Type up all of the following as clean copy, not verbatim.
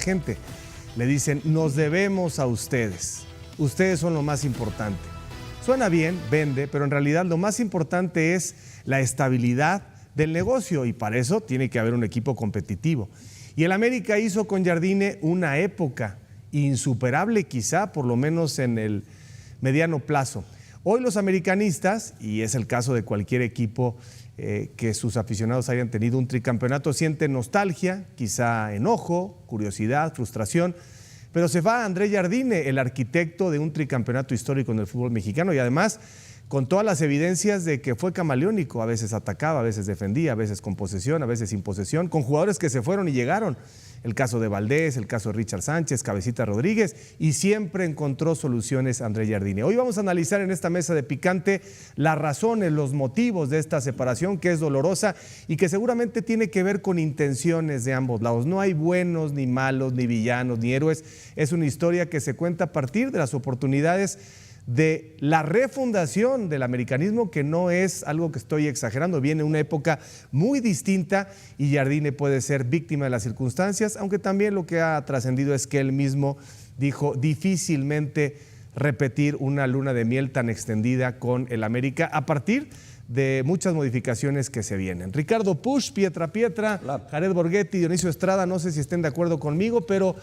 gente. Le dicen, nos debemos a ustedes. Ustedes son lo más importante. Suena bien, vende, pero en realidad lo más importante es la estabilidad del negocio y para eso tiene que haber un equipo competitivo. Y el América hizo con Jardine una época insuperable quizá, por lo menos en el mediano plazo. Hoy los americanistas, y es el caso de cualquier equipo que sus aficionados hayan tenido un tricampeonato, sienten nostalgia, quizá enojo, curiosidad, frustración, pero se va André Jardine, el arquitecto de un tricampeonato histórico en el fútbol mexicano y además con todas las evidencias de que fue camaleónico, a veces atacaba, a veces defendía, a veces con posesión, a veces sin posesión, con jugadores que se fueron y llegaron. El caso de Valdés, el caso de Richard Sánchez, Cabecita Rodríguez, y siempre encontró soluciones André Jardine. Hoy vamos a analizar en esta mesa de picante las razones, los motivos de esta separación que es dolorosa y que seguramente tiene que ver con intenciones de ambos lados. No hay buenos, ni malos, ni villanos, ni héroes. Es una historia que se cuenta a partir de las oportunidades de la refundación del americanismo, que no es algo que estoy exagerando, viene una época muy distinta y Jardine puede ser víctima de las circunstancias, aunque también lo que ha trascendido es que él mismo dijo difícilmente repetir una luna de miel tan extendida con el América a partir de muchas modificaciones que se vienen. Ricardo Push, Pietra, Jared Borghetti, Dionisio Estrada, no sé si estén de acuerdo conmigo, pero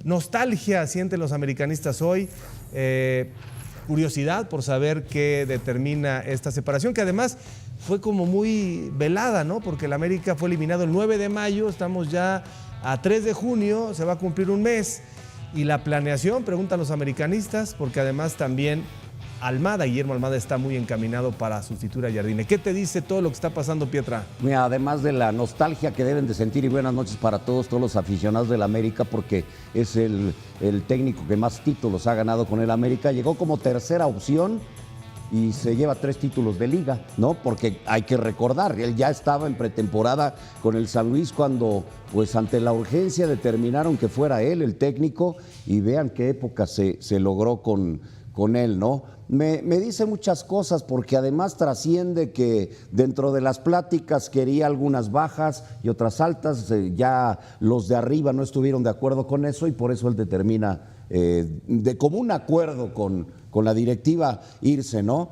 nostalgia sienten los americanistas hoy, curiosidad por saber qué determina esta separación, que además fue como muy velada, ¿no? Porque el América fue eliminado el 9 de mayo, estamos ya a 3 de junio, se va a cumplir un mes, y la planeación, preguntan los americanistas, porque además también Guillermo Almada está muy encaminado para sustituir a Jardine. ¿Qué te dice todo lo que está pasando, Pietra? Mira, además de la nostalgia que deben de sentir, y buenas noches para todos los aficionados del América, porque es el técnico que más títulos ha ganado con el América, llegó como tercera opción y se lleva 3 títulos de liga, ¿no? Porque hay que recordar, él ya estaba en pretemporada con el San Luis cuando, pues ante la urgencia determinaron que fuera él el técnico y vean qué época se logró con él, ¿no? Me dice muchas cosas porque además trasciende que dentro de las pláticas quería algunas bajas y otras altas, ya los de arriba no estuvieron de acuerdo con eso y por eso él determina de común acuerdo con la directiva irse, ¿no?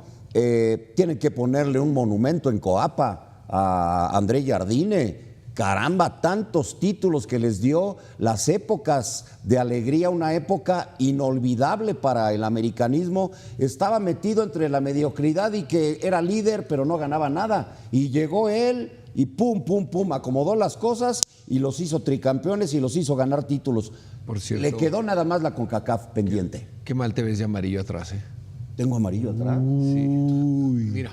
Tienen que ponerle un monumento en Coapa a André Jardine. Caramba, tantos títulos que les dio, las épocas de alegría, una época inolvidable para el americanismo. Estaba metido entre la mediocridad y que era líder, pero no ganaba nada. Y llegó él y pum, acomodó las cosas y los hizo tricampeones y los hizo ganar títulos. Por cierto, le quedó nada más la CONCACAF pendiente. Qué mal te ves de amarillo atrás, ¿eh? ¿Tengo amarillo atrás? Sí. Mira.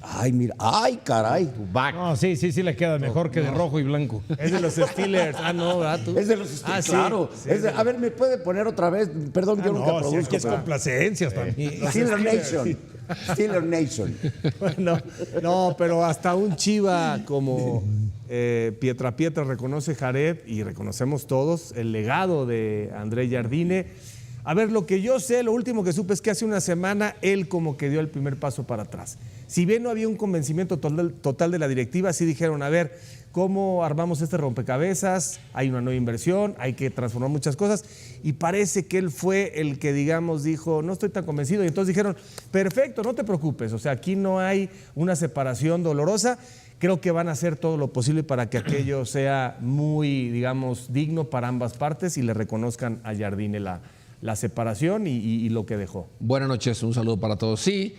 Ay, mira. Ay, caray. No, sí, le queda mejor que de rojo y blanco. Es de los Steelers. No, ¿verdad? ¿Tú? Es de los Steelers, sí. claro. Sí, a ver, ¿me puede poner otra vez? Perdón, yo nunca produzco. Es que es complacencias también. Steeler Nation. Steeler Nation. Bueno, no, pero hasta un chiva como Pietra reconoce Jared y reconocemos todos el legado de André Jardine. A ver, lo que yo sé, lo último que supe es que hace una semana él como que dio el primer paso para atrás. Si bien no había un convencimiento total de la directiva, sí dijeron, a ver, ¿cómo armamos este rompecabezas? Hay una nueva inversión, hay que transformar muchas cosas. Y parece que él fue el que, digamos, dijo, no estoy tan convencido. Y entonces dijeron, perfecto, no te preocupes. O sea, aquí no hay una separación dolorosa. Creo que van a hacer todo lo posible para que aquello sea muy, digamos, digno para ambas partes y le reconozcan a Jardine la separación y lo que dejó. Buenas noches, un saludo para todos. Sí,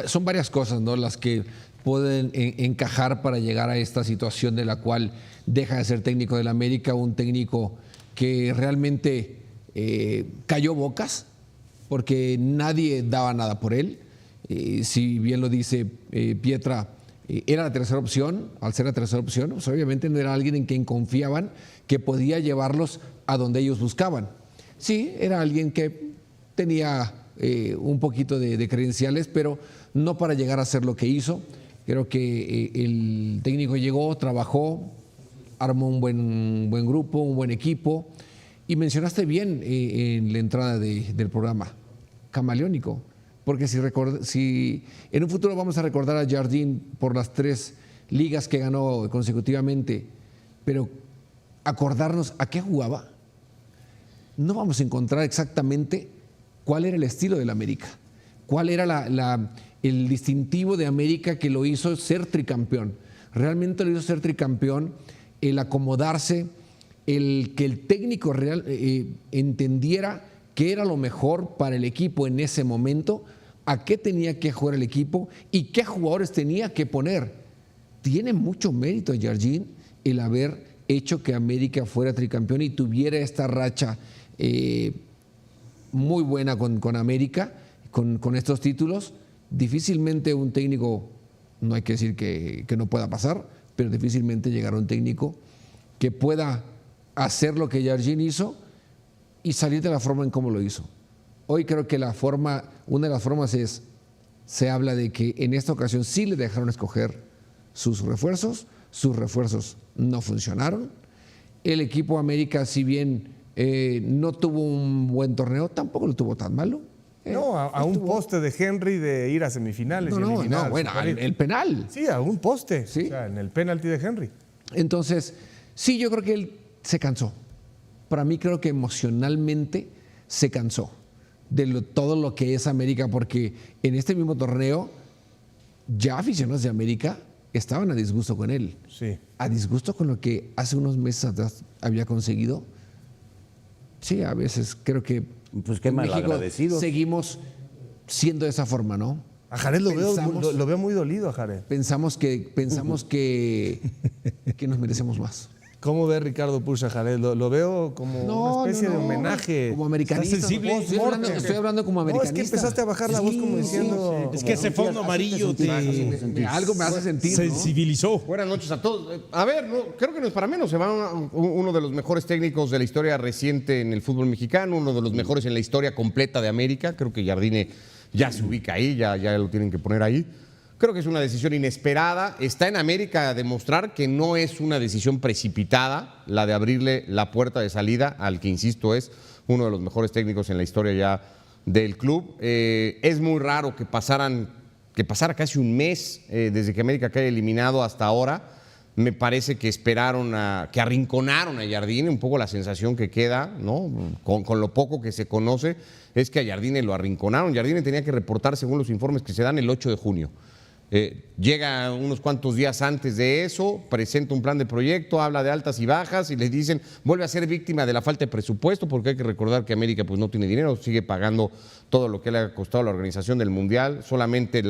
son varias cosas, ¿no?, las que pueden encajar para llegar a esta situación de la cual deja de ser técnico del América, un técnico que realmente cayó bocas porque nadie daba nada por él. Si bien lo dice Pietra, era la tercera opción. Al ser la tercera opción, pues obviamente no era alguien en quien confiaban que podía llevarlos a donde ellos buscaban. Sí, era alguien que tenía un poquito de credenciales, pero no para llegar a hacer lo que hizo. Creo que el técnico llegó, trabajó, armó un buen grupo, un buen equipo. Y mencionaste bien en la entrada del programa, camaleónico. Porque si en un futuro vamos a recordar a Jardine por las 3 ligas que ganó consecutivamente, pero acordarnos a qué jugaba. no vamos a encontrar exactamente cuál era el estilo del América, cuál era el distintivo de América que lo hizo ser tricampeón. Realmente lo hizo ser tricampeón el acomodarse, el que el técnico entendiera qué era lo mejor para el equipo en ese momento, a qué tenía que jugar el equipo y qué jugadores tenía que poner. Tiene mucho mérito, Jardine, el haber hecho que América fuera tricampeón y tuviera esta racha muy buena con América, con estos títulos. Difícilmente un técnico, no hay que decir que no pueda pasar, pero difícilmente llegará un técnico que pueda hacer lo que Jardine hizo y salir de la forma en cómo lo hizo. Hoy creo que una de las formas se habla de que en esta ocasión sí le dejaron escoger sus refuerzos no funcionaron. El equipo América, si bien no tuvo un buen torneo, tampoco lo tuvo tan malo. No, a un poste de Henry de ir a semifinales. No, bueno, el penal. Sí, a un poste, ¿Sí? O sea, en el penalti de Henry. Entonces, sí, yo creo que él se cansó. Para mí creo que emocionalmente se cansó de todo lo que es América, porque en este mismo torneo ya aficionados de América estaban a disgusto con él. Sí. A disgusto con lo que hace unos meses atrás había conseguido. Sí, a veces creo que Pues qué en México malagradecidos. seguimos siendo de esa forma, ¿no? A Jared lo Pensamos- veo muy dolido a Jared. Pensamos que nos merecemos más. ¿Cómo ve Ricardo Puch a Jared? Lo veo como una especie de homenaje. Como americanista. Está sensible. Estoy hablando como No, es americanista. que empezaste a bajar la voz como diciendo... Es que ese fondo amarillo Algo me hace sentir, ¿no? sensibilizó. Buenas noches a todos. A ver, creo que no es para menos. Se va uno de los mejores técnicos de la historia reciente en el fútbol mexicano, uno de los mejores en la historia completa de América. Creo que Jardine ya se ubica ahí, ya lo tienen que poner ahí. Creo que es una decisión inesperada. Está en América a demostrar que no es una decisión precipitada la de abrirle la puerta de salida al que, insisto, es uno de los mejores técnicos en la historia ya del club. Es muy raro que pasara casi un mes desde que América quede eliminado hasta ahora. Me parece que que arrinconaron a Jardine. Un poco la sensación que queda, ¿no? Con lo poco que se conoce, es que a Jardine lo arrinconaron. Jardine tenía que reportar, según los informes que se dan, el 8 de junio. Llega unos cuantos días antes de eso, presenta un plan de proyecto, habla de altas y bajas y les dicen, vuelve a ser víctima de la falta de presupuesto, porque hay que recordar que América pues no tiene dinero, sigue pagando todo lo que le ha costado la organización del Mundial, solamente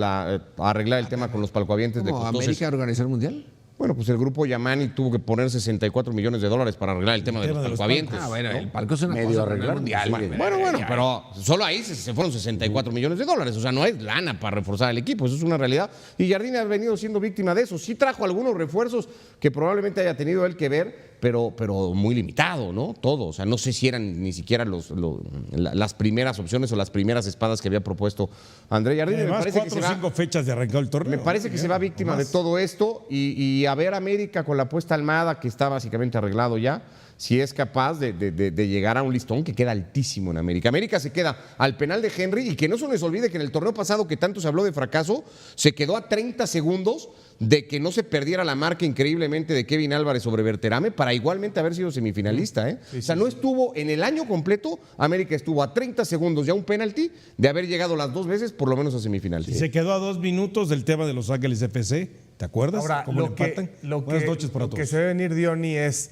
arreglar el tema con los palcoavientes de ¿Cómo, costó América organizó el Mundial? Bueno, pues el grupo Yamani tuvo que poner $64 millones para arreglar el tema de los palcoavientes. Bueno, el palco es una Medio cosa, arreglar, el Mundial. sí. Bueno, pero solo ahí se fueron $64 millones. O sea, no es lana para reforzar el equipo, eso es una realidad. Y Jardine ha venido siendo víctima de eso. Sí trajo algunos refuerzos que probablemente haya tenido él que ver, pero muy limitado, ¿no? Todo. O sea, no sé si eran ni siquiera las primeras opciones o las primeras espadas que había propuesto André Jardine. Además, 4 o 5 fechas de arrancar el torneo. Me parece que se va víctima de todo esto y a ver América con la apuesta Almada, que está básicamente arreglado ya, si es capaz de llegar a un listón que queda altísimo en América. América se queda al penal de Henry y que no se les olvide que en el torneo pasado, que tanto se habló de fracaso, se quedó a 30 segundos de que no se perdiera la marca increíblemente de Kevin Álvarez sobre Berterame para igualmente haber sido semifinalista. O sea, no estuvo en el año completo, América estuvo a 30 segundos ya un penalti de haber llegado las dos veces por lo menos a semifinales. Y se quedó a 2 minutos del tema de Los Ángeles FC. ¿Te acuerdas? Ahora, ¿Cómo le empatan? Buenas noches para lo todos. que se ve venir, Diony, es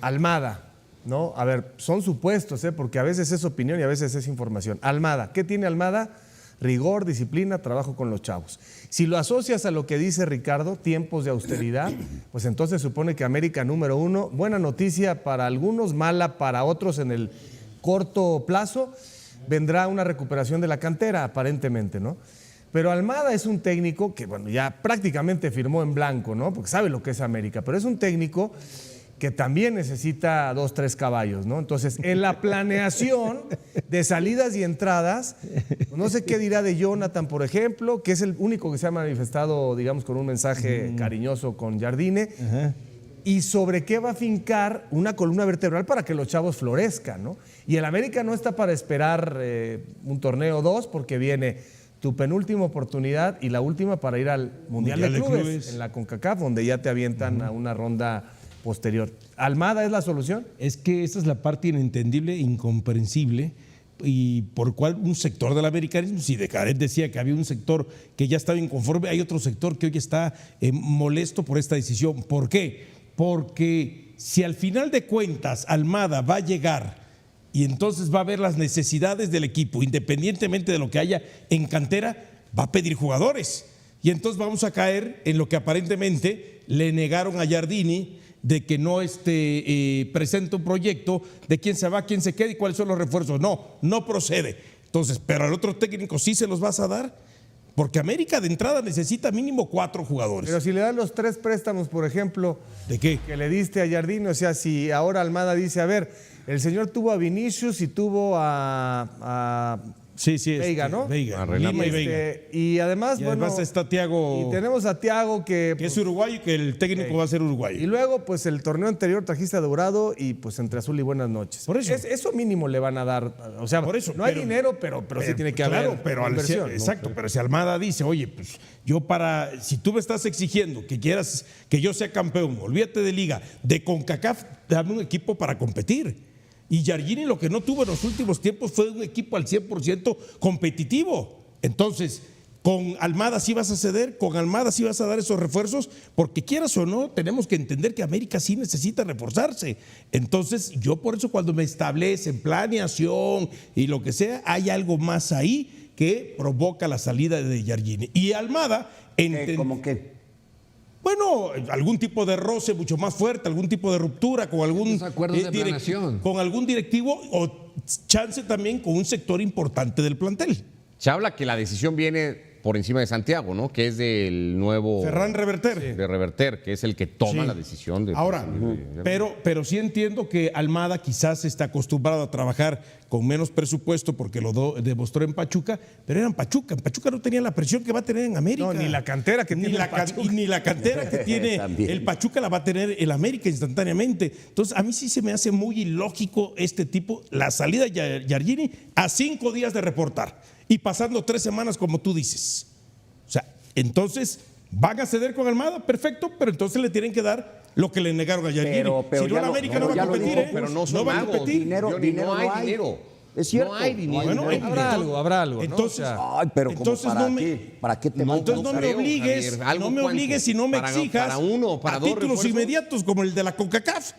Almada, ¿no? A ver, son supuestos, porque a veces es opinión y a veces es información. Almada, ¿qué tiene Almada? Rigor, disciplina, trabajo con los chavos. Si lo asocias a lo que dice Ricardo, tiempos de austeridad, pues entonces supone que América número 1, buena noticia para algunos, mala para otros en el corto plazo, vendrá una recuperación de la cantera, aparentemente, ¿no? Pero Almada es un técnico que, bueno, ya prácticamente firmó en blanco, ¿no? Porque sabe lo que es América, pero es un técnico que también necesita 2, 3 caballos, ¿no? Entonces, en la planeación de salidas y entradas, no sé qué dirá de Jonathan, por ejemplo, que es el único que se ha manifestado, digamos, con un mensaje cariñoso con Jardine, y sobre qué va a fincar una columna vertebral para que los chavos florezcan, ¿no? Y el América no está para esperar un torneo o 2, porque viene tu penúltima oportunidad y la última para ir al Mundial de Clubes en la CONCACAF, donde ya te avientan a una ronda posterior. ¿Almada es la solución? Es que esa es la parte inentendible, incomprensible, y por cual un sector del americanismo, si de Caret decía que había un sector que ya estaba inconforme, hay otro sector que hoy está molesto por esta decisión. ¿Por qué? Porque si al final de cuentas Almada va a llegar y entonces va a ver las necesidades del equipo, independientemente de lo que haya en cantera, va a pedir jugadores. Y entonces vamos a caer en lo que aparentemente le negaron a Giardini, de que no presenta un proyecto de quién se va, quién se queda y cuáles son los refuerzos. No procede. Entonces, pero al otro técnico sí se los vas a dar, porque América de entrada necesita mínimo 4 jugadores. Pero si le dan los 3 préstamos, por ejemplo, ¿de qué? Que le diste a Giardini, o sea, si ahora Almada dice, a ver, el señor tuvo a Vinicius y tuvo a Sí, Veiga, ¿no? Veiga, Lima y Veiga. Y además, Y además está Thiago, y tenemos a Thiago que es uruguayo y que el técnico va a ser y uruguayo. luego, pues el torneo anterior trajiste a Dorado y pues entre azul y buenas noches. Por eso. Eso mínimo le van a dar. O sea, Por eso, no hay pero- dinero, pero sí tiene que claro, haber pero inversión. ¿no? exacto, pero si Almada dice, oye, pues si tú me estás exigiendo que quieras que yo sea campeón, olvídate de liga, de CONCACAF, dame un equipo para competir. Y Giardini lo que no tuvo en los últimos tiempos fue un equipo al 100% competitivo. Entonces, con Almada sí vas a ceder, con Almada sí vas a dar esos refuerzos, porque quieras o no, tenemos que entender que América sí necesita reforzarse. Entonces, yo por eso cuando me establecen planeación y lo que sea, hay algo más ahí que provoca la salida de Giardini. Y Almada... ¿Cómo qué? Bueno, algún tipo de roce mucho más fuerte, algún tipo de ruptura con algún Esos acuerdos de planeación. con algún directivo o chance también con un sector importante del plantel. Se habla que la decisión viene por encima de Santiago, ¿no? Que es del nuevo... Ferran Reverter. De Reverter, que es el que toma Sí. la decisión. Ahora, pero sí entiendo que Almada quizás está acostumbrado a trabajar con menos presupuesto porque lo demostró en Pachuca, pero era en Pachuca. En Pachuca no tenía la presión que va a tener en América. No, ni la cantera que Ni tiene la el Pachuca. y ni la cantera que tiene También. el Pachuca la va a tener el América instantáneamente. Entonces, a mí sí se me hace muy ilógico la salida de Giardini a 5 días de reportar y pasando 3 semanas como tú dices. O sea, entonces, ¿van a ceder con Almada? Perfecto, pero entonces le tienen que dar lo que le negaron a Giardini. Pero Si no, ya la lo- América no, no va ya a lo competir, dijo, ¿eh? pero no son No va a magos. competir. Dinero No hay no hay. dinero. Es cierto. No hay dinero. Bueno, Habrá algo, ¿no? Entonces, O sea, Ay, pero como Entonces para no me- qué, ¿para qué te No, van Entonces no me creo, obligues, Javier, ¿algo no me cuánto? obligues y no me Para- exijas para uno, para a dos títulos refuerzos. inmediatos como el de la CONCACAF.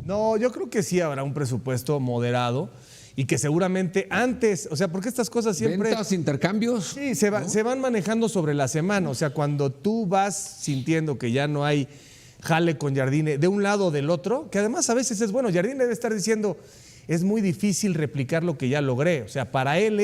No, yo creo que sí habrá un presupuesto moderado y que seguramente antes, o sea, porque estas cosas siempre... Ventas, intercambios. Sí, se van manejando sobre la semana. O sea, cuando tú vas sintiendo que ya no hay jale con Giardini de un lado o del otro, que además a veces es bueno, Giardini debe estar diciendo, es muy difícil replicar lo que ya logré. O sea, para él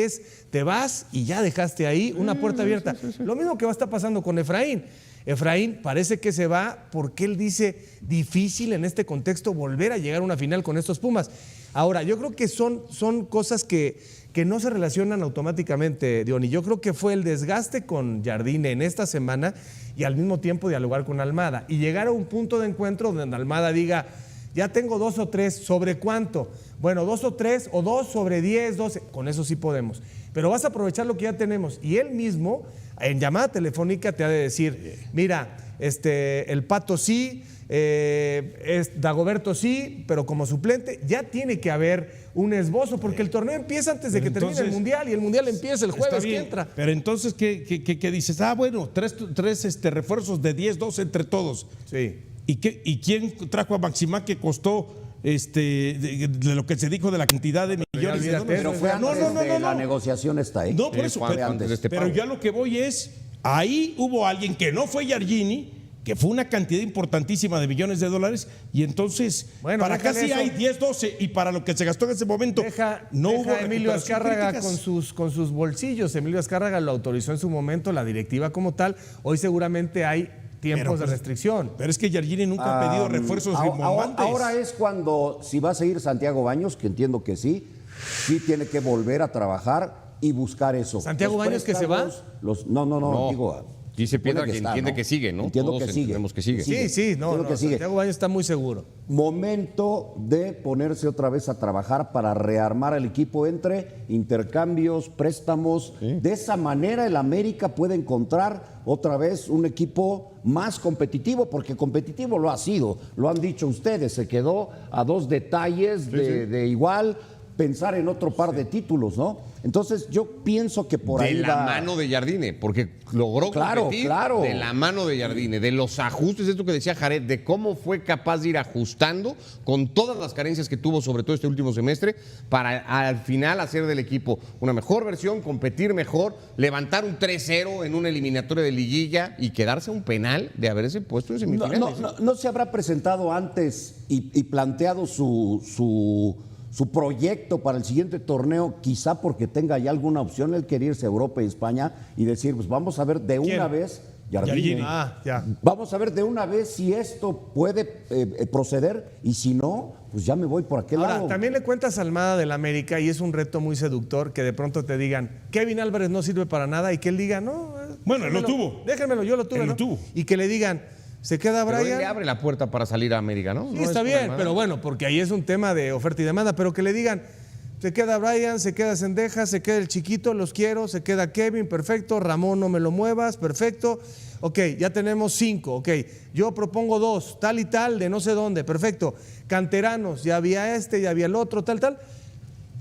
te vas y ya dejaste ahí una puerta abierta. Lo mismo que va a estar pasando con Efraín. Efraín parece que se va porque él dice, difícil en este contexto volver a llegar a una final con estos Pumas. Ahora, yo creo que son cosas que no se relacionan automáticamente, Diony. Yo creo que fue el desgaste con Giardini en esta semana y al mismo tiempo dialogar con Almada y llegar a un punto de encuentro donde Almada diga, ya tengo 2 o 3, ¿sobre cuánto? Bueno, 2 o 3 o 2 sobre 10, 12, con eso sí podemos. Pero vas a aprovechar lo que ya tenemos. Y él mismo, en llamada telefónica, te ha de decir, mira, el Pato sí, Dagoberto sí, pero como suplente ya tiene que haber un esbozo, porque el torneo empieza antes de que termine el entonces, Mundial y el Mundial empieza el jueves Está que bien, entra. Pero entonces, ¿qué dices? Ah, bueno, tres refuerzos de 10, 12 entre todos. Sí. ¿Y quién trajo a Maximá que costó de lo que se dijo de la cantidad de millones de olvídate, dólares? Pero fue antes No, de la negociación esta, ¿eh? No, por eso, fue pero, antes de este pero pago. ya lo que voy es, ahí hubo alguien que no fue Giardini, que fue una cantidad importantísima de millones de dólares, y entonces, Bueno, para déjale casi eso. hay 10, 12, y para lo que se gastó en ese momento, no hubo deja a Emilio recuperación Azcárraga críticas. con sus bolsillos. Emilio Azcárraga lo autorizó en su momento, la directiva como tal. Hoy seguramente hay tiempos Pero, de pues, restricción. Pero es que Giardini nunca ha pedido refuerzos rimbombantes. Ahora es cuando, si va a seguir Santiago Baños, que entiendo que sí tiene que volver a trabajar y buscar eso. ¿Santiago Los Baños que se va? préstamos, No, digo, Dice Piedra que está, entiende ¿no? que sigue, ¿no? Entiendo Todos que sigue. entendemos que sigue. Sí, no, Entiendo no, que sigue. Santiago Baños está muy seguro. Momento de ponerse otra vez a trabajar para rearmar el equipo entre intercambios, préstamos. De esa manera el América puede encontrar otra vez un equipo más competitivo, porque competitivo lo ha sido, lo han dicho ustedes, se quedó a 2 detalles de igual pensar en otro par de títulos, ¿no? Entonces yo pienso que por de ahí la va... mano de Jardine, porque logró Claro, competir claro. de la mano de Jardine, de los ajustes, esto que decía Jared, de cómo fue capaz de ir ajustando con todas las carencias que tuvo, sobre todo este último semestre, para al final hacer del equipo una mejor versión, competir mejor, levantar un 3-0 en una eliminatoria de liguilla y quedarse a un penal de haberse puesto en semifinales. No se habrá presentado antes y planteado su proyecto para el siguiente torneo, quizá porque tenga ya alguna opción, él quiere irse a Europa y España y decir, pues vamos a ver de una vez, Jardine. Ya. Vamos a ver de una vez si esto puede proceder y si no, pues ya me voy por aquel Ahora, lado. también le cuentas a Almada del América y es un reto muy seductor que de pronto te digan, Kevin Álvarez no sirve para nada y que él diga, no. Bueno, él lo déjenmelo, tuvo. Déjenmelo, yo lo tuve. Él lo ¿no? tuvo. Y que le digan, se queda Pero él Brian. le abre la puerta para salir a América, ¿no? Sí, No está es bien, problema. pero bueno, porque ahí es un tema de oferta y demanda, pero que le digan, se queda Brian, se queda Cendejas, se queda el chiquito, los quiero, se queda Kevin, perfecto, Ramón no me lo muevas, perfecto, ok, ya tenemos 5, ok, yo propongo 2, tal y tal, de no sé dónde, perfecto, canteranos, ya había este, ya había el otro, tal,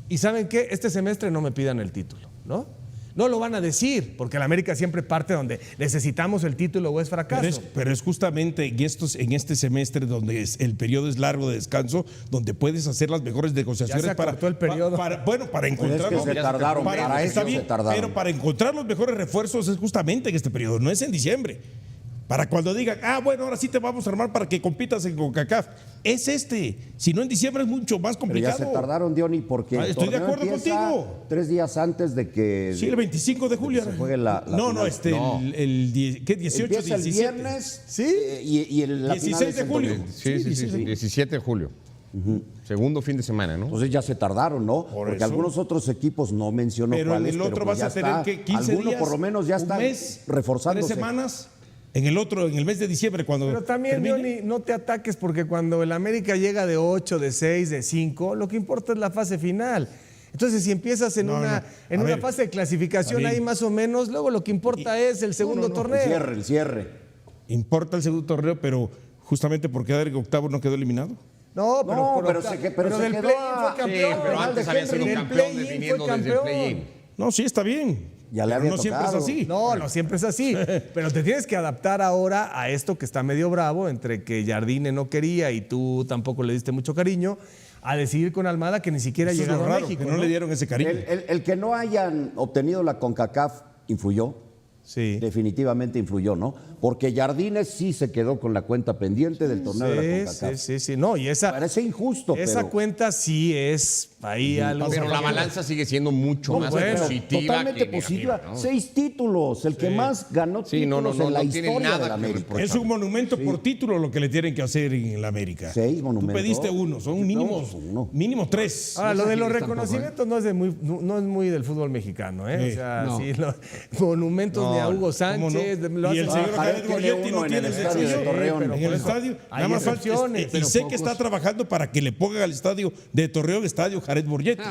y ¿saben qué? Este semestre no me pidan el título, ¿no? No lo van a decir, porque la América siempre parte donde necesitamos el título o es fracaso. Pero es justamente en este semestre donde el periodo es largo de descanso, donde puedes hacer las mejores negociaciones Ya se acortó el periodo. para Pues encontrar es que se tardaron, para está eso bien, se tardaron. pero para encontrar los mejores refuerzos es justamente en este periodo, no es en diciembre. Para cuando digan, bueno, ahora sí te vamos a armar para que compitas en CONCACAF. Es si no en diciembre es mucho más Pero complicado. ya se tardaron, Diony, porque el Estoy de torneo acuerdo empieza contigo. 3 días antes de que... Sí, el 25 de julio. se juegue la no, final. ¿qué? 18, Empieza 17. el viernes y la 16 final es de el julio. domingo. Sí, 17 de julio. Segundo fin de semana, ¿no? Entonces ya se tardaron, ¿no? Porque eso. algunos otros equipos no menciono Pero en cuáles, el otro pues vas ya a tener está. que 15 Alguno días, por lo menos ya un está mes, reforzándose. 3 semanas. En el mes de diciembre, cuando Pero también, termine. Johnny, no te ataques porque cuando el América llega de 8, de 6, de 5, lo que importa es la fase final. Entonces, si empiezas en una ver, fase de clasificación David. ahí más o menos, luego lo que importa es el segundo torneo. El cierre. Importa el segundo torneo, pero justamente por quedar en octavo no quedó eliminado. No, pero se del quedó play-in a- fue campeón. Sí, pero antes había sido Del campeón play-in definiendo fue desde el campeón. play-in. No, sí, está bien. Ya le pero había no siempre es tocado. así. No siempre es así. Pero te tienes que adaptar ahora a esto que está medio bravo, entre que Jardine no quería y tú tampoco le diste mucho cariño, a decidir con Almada que ni siquiera ha Eso es lo llegado a raro, México. que no le dieron ese cariño. El que no hayan obtenido la CONCACAF influyó. Sí. Definitivamente influyó, ¿no? Porque Jardines sí se quedó con la cuenta pendiente del torneo de la CONCACAF. Sí. No, y esa Parece injusto, esa pero... cuenta sí es ahí algo. Pero la balanza sigue siendo mucho más bueno, positiva. Totalmente que positiva. negativa, ¿no? 6 títulos, el que más ganó Sí, no, títulos no, en la no tiene historia nada de la que América. reprochar. Es un monumento por título lo que le tienen que hacer en la América. 6 Tú monumentos. pediste uno, son mínimos, uno. mínimo 3. Ahora, lo de los tampoco, reconocimientos no es muy del fútbol mexicano, ¿eh? Sí. O sea, No. sí, los monumentos de a Hugo Sánchez. no? lo Y el hacen- señor Jared Jared tiene Borgetti uno no en tiene el el estadio de suyo. Torreón. pero En por el eso estadio. hay Nada más falta. excepciones, Y pero sé pocos. que está trabajando para que le pongan al estadio de Torreón, estadio Jared Borgetti.